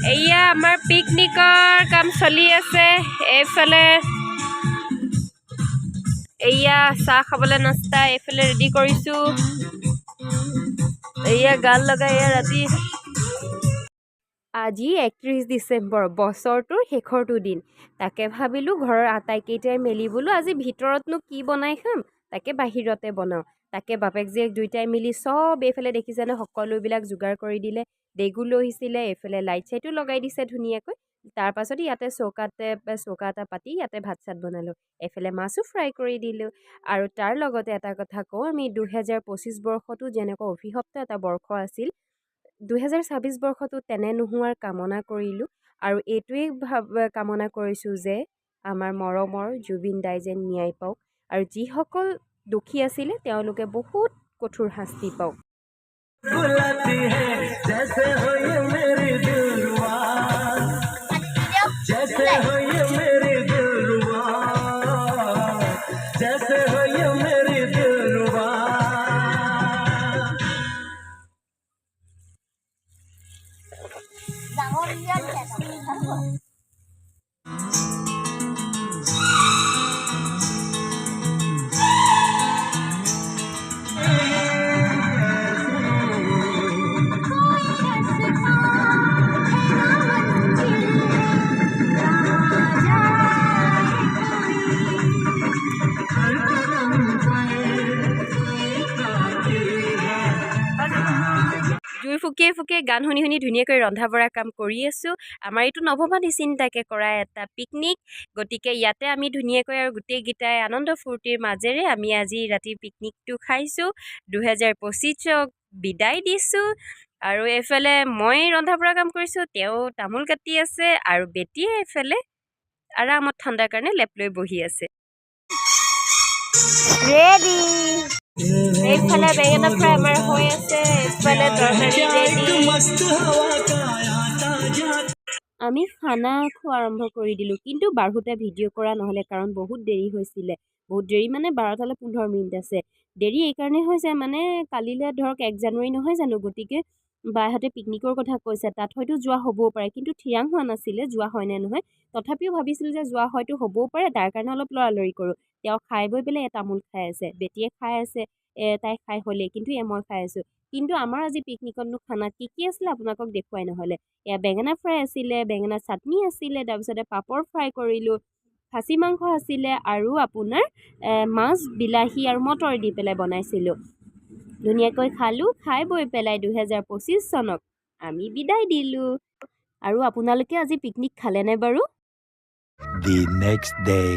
এয়া আমাৰ পিকনিকৰ কাম চলি আছে। এইফালে এয়া চাহ খাবলৈ নাস্তা এইফালে ৰেডি কৰিছোঁ। এয়া গান লগাই এয়া ৰাতি। আজি 31 ডিচেম্বৰ, বছৰটোৰ শেষৰটো দিন। তাকে ভাবিলোঁ ঘৰৰ আটাইকেইটাই মিলি বোলো আজি ভিতৰতনো কি বনাই খাম, তাকে বাহিৰতে বনাওঁ। তাকে বাপেক জীয়েক দুইটাই মিলি চব এইফালে দেখিছেনে সকলোবিলাক যোগাৰ কৰি দিলে। ডেগু লৈ আহিছিলে, এইফালে লাইট চাইটো লগাই দিছে ধুনীয়াকৈ। তাৰ পাছত ইয়াতে চৌকা এটা পাতি ইয়াতে ভাত চাত বনালোঁ। এইফালে মাছো ফ্ৰাই কৰি দিলোঁ। আৰু তাৰ লগতে এটা কথা কওঁ, আমি 2025 বৰ্ষটো যেনেকুৱা অভিশপ্ত এটা বৰ্ষ আছিল, 2026 বৰ্ষটো তেনে নোহোৱাৰ কামনা কৰিলোঁ। আৰু এইটোৱেই কামনা কৰিছোঁ যে আমাৰ মৰমৰ জুবিন দাই যেন ন্যায় পাওক আৰু যিসকল দুখী আছিলে তেওঁলোকে বহুত কঠোৰ শাস্তি পাওক। জুই ফুকিয়ে ফুকিয়ে গান শুনি শুনি ধুনীয়াকৈ ৰন্ধা বঢ়া কাম কৰি আছোঁ। আমাৰ এইটো নভবা নিচিন্তাকৈ কৰা এটা পিকনিক, গতিকে ইয়াতে আমি ধুনীয়াকৈ আৰু গোটেইকেইটাই আনন্দ ফূৰ্তিৰ মাজেৰে আমি আজি ৰাতি পিকনিকটো খাইছোঁ। 2025ক বিদায় দিছোঁ। আৰু এইফালে মই ৰন্ধা বঢ়া কাম কৰিছোঁ, তেওঁ তামোল কাটি আছে আৰু বেটিয়ে এইফালে আৰামত ঠাণ্ডাৰ কাৰণে লেপ লৈ বহি আছে। ৰেডি। এইফালে বেঙেনা ফ্ৰাই আমাৰ হৈ আছে, এইফালে তৰকাৰী ৰেডি। আমি খানা খোৱা আৰম্ভ কৰি দিলোঁ, কিন্তু বাঢ়োতে ভিডিঅ' কৰা নহ'লে কাৰণ বহুত দেৰি হৈছিলে। বহুত দেৰি মানে 12টালৈ 15 মিনিট আছে। দেৰি এইকাৰণে হৈছে মানে কালিলৈ ধৰক 1 জানুৱাৰী নহয় জানো, গতিকে বাইহঁতে পিকনিকৰ কথা কৈছে, তাত হয়তো যোৱা হ'বও পাৰে, কিন্তু থিৰাং হোৱা নাছিলে যোৱা হয় নে নহয়। তথাপিও ভাবিছিলোঁ যে যোৱা হয়তো হ'বও পাৰে, তাৰ কাৰণে অলপ লৰালৰি কৰোঁ। তেওঁ খাই বৈ পেলাই তামোল খাই আছে, বেটিয়ে খাই আছে, তাই খাই হ'লেই, কিন্তু মই খাই আছোঁ। কিন্তু আমাৰ আজি পিকনিকতনো খানা কি আছিলে আপোনালোকক দেখুৱাই নহ'লে। এয়া বেঙেনা ফ্ৰাই আছিলে, বেঙেনা চাটনি আছিলে, তাৰপিছতে পাপৰ ফ্ৰাই কৰিলোঁ, খাচী মাংস আছিলে আৰু আপোনাৰ মাছ, বিলাহী আৰু মটৰ দি পেলাই বনাইছিলোঁ। ধুনীয়াকৈ খালোঁ, খাই বৈ পেলাই 2025 চনক আমি বিদায় দিলোঁ। আৰু আপোনালোকে আজি পিকনিক খালেনে বাৰু? The next day.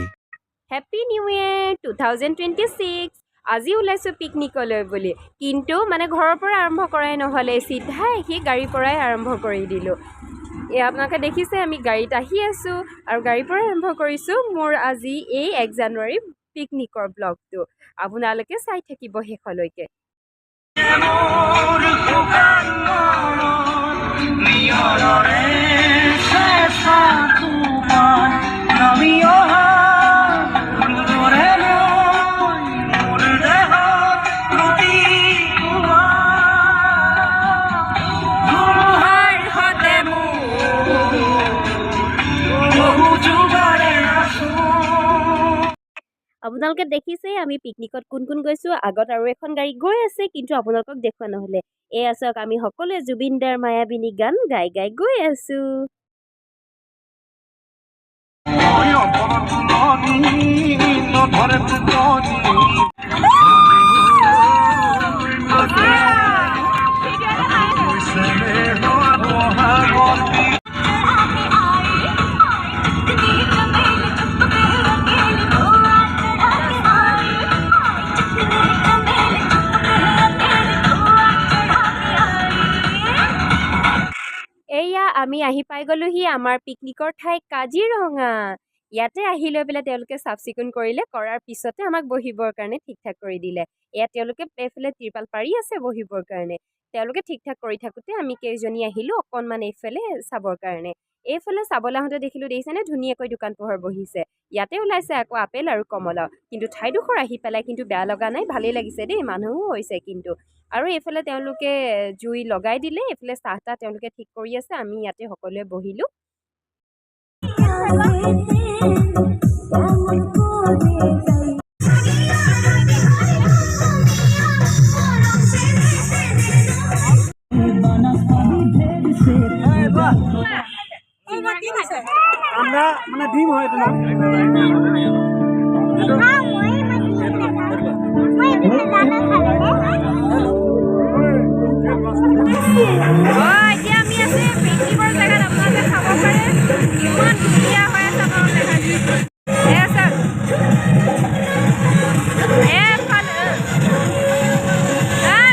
Happy new year 2026। আজি ওলাইছোঁ পিকনিকলৈ বুলি, কিন্তু মানে ঘৰৰ পৰা আৰম্ভ কৰাই নহ'লে, চিধাই আহি গাড়ীৰ পৰাই আৰম্ভ কৰি দিলোঁ। এয়া আপোনালোকে দেখিছে আমি গাড়ীত আহি আছোঁ আৰু গাড়ীৰ পৰাই আৰম্ভ কৰিছোঁ মোৰ আজি এই 1 জানুৱাৰী পিকনিকৰ ব্লগটো। আপোনালোকে চাই থাকিব শেষলৈকে। আপোনালোকে দেখিছেই আমি পিকনিকত কোন কোন গৈছোঁ। আগত আৰু এখন গাড়ী গৈ আছে, কিন্তু আপোনালোকক দেখুওৱা নহ'লে। এয়া চাওক আমি সকলোৱে জুবিন দাৰ মায়াবিনী গান গাই গাই গৈ আছোঁ। এয়া আমি আহি পাই গ'লোহি আমাৰ পিকনিকৰ ঠাই কাজিৰঙা। ইয়াতে আহি লৈ পেলাই তেওঁলোকে চাফ চিকুণ কৰিলে, কৰাৰ পিছতে আমাক বহিবৰ কাৰণে ঠিক ঠাক কৰি দিলে। ইয়াত তেওঁলোকে এইফালে তিৰপাল পাৰি আছে বহিবৰ কাৰণে। তেওঁলোকে ঠিক ঠাক কৰি থাকোঁতে আমি কেইজনী আহিলোঁ অকণমান এইফালে চাবৰ কাৰণে। এইফালে চাবলৈ আহোঁতে দেখিছেনে ধুনীয়াকৈ দোকান পোহাৰ বহিছে। ইয়াতে ওলাইছে আকৌ আপেল আৰু কমলা। কিন্তু ঠাইডোখৰ আহি পেলাই কিন্তু বেয়া লগা নাই, ভালেই লাগিছে দেই, মানুহো হৈছে কিন্তু। আৰু এইফালে তেওঁলোকে জুই লগাই দিলে, এইফালে চাহ তাহ তেওঁলোকে ঠিক কৰি আছে, আমি ইয়াতে সকলোৱে বহিলোঁ। আমৰা মানে ডিম হয় তোমাৰ এতিয়া আমি আছো পিকনিকৰ জেগাত, আপোনালোকে চাব পাৰে ইমান ধুনীয়া হৈ আছে আপোনালোকে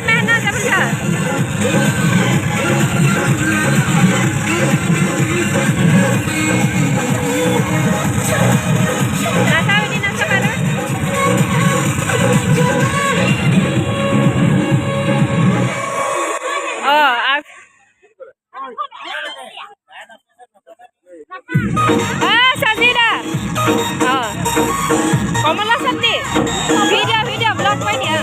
মেহনত যাবলগা Sajida. Komala Sati. Video vlogไปเนี่ย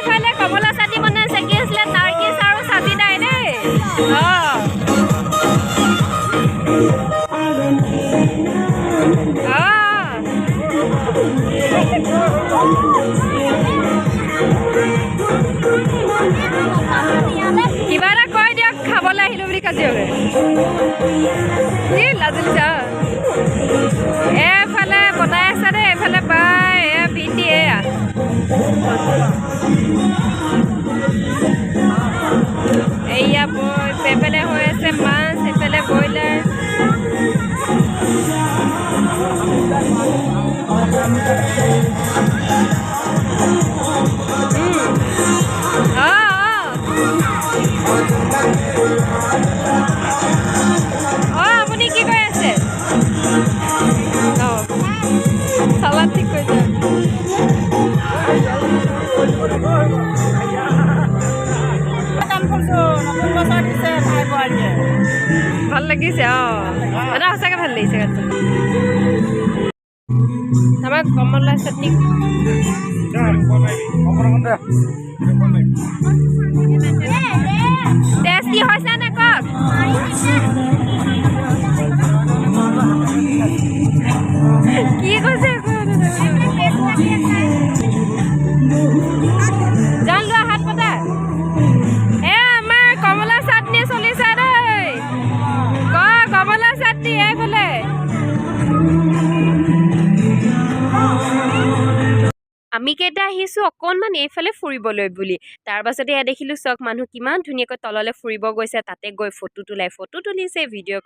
ফালে কমলা চাটি বনাইছে কি আছিলে নাৰ্গিছ আৰু সাজিদাই দেই কিবা এটা কৈ দিয়ক খাবলৈ আহিলোঁ বুলি কাজিৰঙা লাজিলিছা এফালে বনাই আছে দেই এফালে পাই ভিন্দি এয়া এইয়া এফালে হৈ আছে মাছ এফালে ব্ৰইলাৰ আপুনি কি কৈ আছে চালাদ ঠিক কৈছে ভাল লাগিছে এটা সঁচাকৈ ভাল লাগিছে আমাৰ কমলা চাটনি টেষ্টি হৈছে নে কওক কি কৈছে জান লোৱা হাত পতা আমাৰ কমলা চাটনি চলিছে দেই কমলা চাটনি এইফালে আমি কেইটা আহিছোঁ অকণমান এইফালে ফুৰিবলৈ বুলি তাৰ পাছতে এয়া দেখিলোঁ চক মানুহ কিমান ধুনীয়াকৈ তললৈ ফুৰিব গৈছে তাতে গৈ ফটো তুলিছে ভিডিঅ'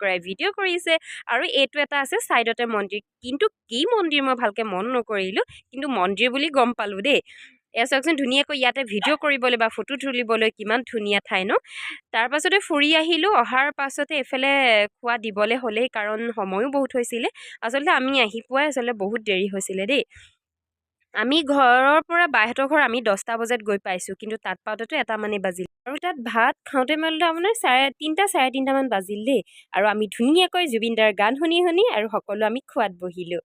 কৰিছে আৰু এইটো এটা আছে ছাইডতে মন্দিৰ কিন্তু কি মন্দিৰ মই ভালকৈ মন নকৰিলোঁ কিন্তু মন্দিৰ বুলি গম পালোঁ দেই এয়া চাওকচোন ধুনীয়াকৈ ইয়াতে ভিডিঅ' কৰিবলৈ বা ফটো তুলিবলৈ কিমান ধুনীয়া ঠাই ন তাৰ পাছতে ফুৰি আহিলোঁ অহাৰ পাছতে এইফালে খোৱা দিবলৈ হ'লেই কাৰণ সময়ো বহুত হৈছিলে আচলতে আমি আহি পোৱাই আচলতে বহুত দেৰি হৈছিলে দেই আমি ঘৰৰ পৰা বাইহঁতৰ ঘৰ আমি 10টা বজাত গৈ পাইছোঁ কিন্তু তাত পাওঁতেতো 1টা মানে বাজিল আৰু তাত ভাত খাওঁতে মেলোতে আপোনাৰ 3:30মান বাজিল দেই আৰু আমি ধুনীয়াকৈ জুবিন দাৰ গান শুনি আৰু সকলো আমি খোৱাত বহিলোঁ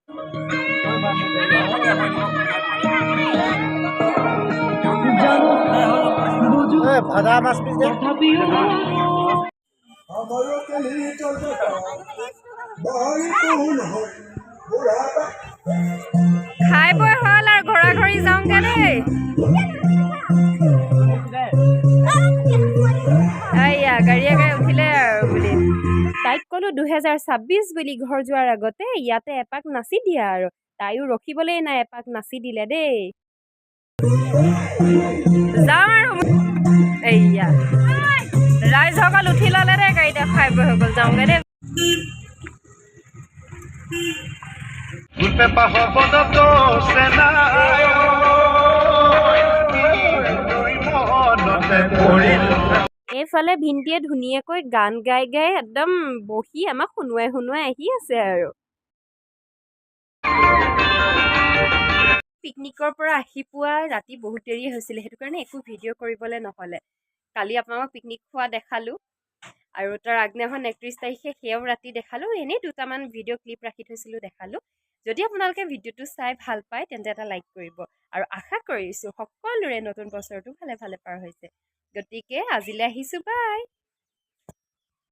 খাই বৈ হ'ল আৰু ঘৰা ঘৰি যাওঁগে দেই এয়া গাড়ীয়ে উঠিলে আৰু বুলি তাইক ক'লো 2026 বুলি ঘৰ যোৱাৰ আগতে ইয়াতে এপাক নাচি দিয়া আৰু তাইও ৰখিবলৈ নাই এপাক নাচি দিলে দেই যাওঁ আৰু এইয়া ৰাইজসকল উঠি ল'লে দেই গাড়ীতে খাই বৈ হৈ গ'ল যাওঁগে দেই এইফালে ভিনটিয়ে ধুনীয়াকৈ গান গাই গাই একদম বহি আমাক শুনোৱাই আহি আছে আৰু পিকনিকৰ পৰা আহি পোৱা ৰাতি বহুত দেৰি হৈছিলে সেইটো কাৰণে একো ভিডিঅ' কৰিবলৈ নহ'লে কালি আপোনালোকক পিকনিক খোৱা দেখালোঁ আৰু তাৰ আগদিনাখন 31 তাৰিখে সেয়াও ৰাতি দেখালোঁ এনেই দুটামান ভিডিঅ' ক্লিপ ৰাখি থৈছিলোঁ দেখালোঁ যদি আপোনালোকে ভিডিঅ'টো চাই ভাল পায় তেন্তে এটা লাইক কৰিব আৰু আশা কৰিছোঁ সকলোৰে নতুন বছৰটো ভালে ভালে পাৰ হৈছে গতিকে আজিলৈ আহিছোঁ বাই